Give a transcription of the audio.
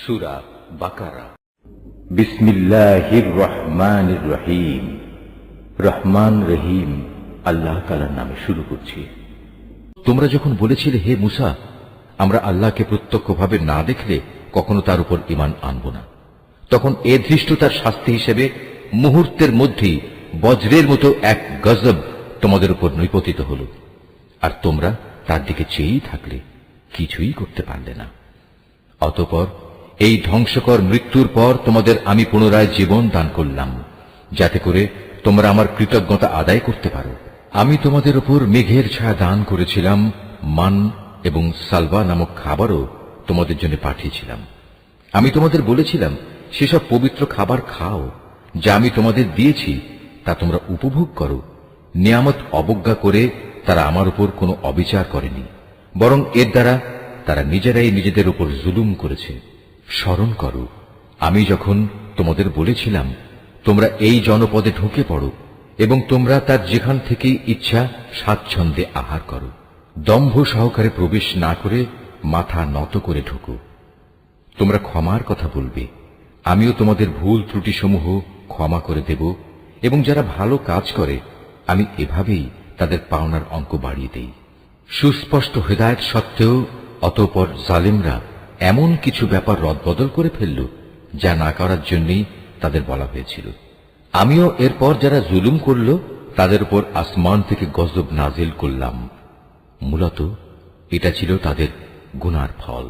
সূরা বাকারা। বিসমিল্লাহির রহমানির রহিম। রহমান রহিম আল্লাহ তাআলার নামে শুরু করছি। তোমরা যখন বলেছিলে, হে মুসা, আমরা আল্লাহকে প্রত্যক্ষভাবে না দেখলে কখনো তার উপর ঈমান আনব না, তখন এ ধৃষ্টতার শাস্তি হিসেবে মুহূর্তের মধ্যেই বজ্রের মতো এক গজব তোমাদের উপর নিপতিত হল, আর তোমরা তার দিকে চেয়েই থাকলে, কিছুই করতে পারলে না। অতঃপর এই ধ্বংসকর মৃত্যুর পর তোমাদের আমি পুনরায় জীবন দান করলাম, যাতে করে তোমরা আমার কৃতজ্ঞতা আদায় করতে পারো। আমি তোমাদের উপর মেঘের ছায়া দান করেছিলাম, মান এবং সালওয়া নামক খাবারও তোমাদের জন্য পাঠিয়েছিলাম। আমি তোমাদের বলেছিলাম, সেসব পবিত্র খাবার খাও যা আমি তোমাদের দিয়েছি, তা তোমরা উপভোগ করো। নিয়ামত অবজ্ঞা করে তারা আমার উপর কোনো অবিচার করেনি, বরং এর দ্বারা তারা নিজেরাই নিজেদের উপর জুলুম করেছে। স্মরণ করো, আমি যখন তোমাদের বলেছিলাম, তোমরা এই জনপদে ঢুকে পড়ো এবং তোমরা তার যেখান থেকে ইচ্ছা স্বাচ্ছন্দ্যে আহার করো। দম্ভ সহকারে প্রবেশ না করে মাথা নত করে ঢুকো। তোমরা ক্ষমার কথা বলবে, আমিও তোমাদের ভুল ত্রুটিসমূহ ক্ষমা করে দেব, এবং যারা ভালো কাজ করে আমি এভাবেই তাদের পাওনার অঙ্ক বাড়িয়ে দেই। সুস্পষ্ট হেদায়েত সত্ত্বেও অতঃপর জালিমরা এমন কিছু ব্যাপার রদবদল করে ফেলল, যা না করার জন্যই তাদের বলা হয়েছিল। আমিও এরপর যারা জুলুম করল তাদের উপর আসমান থেকে গজব নাজিল করলাম। মূলত এটা ছিল তাদের গুনার ফল।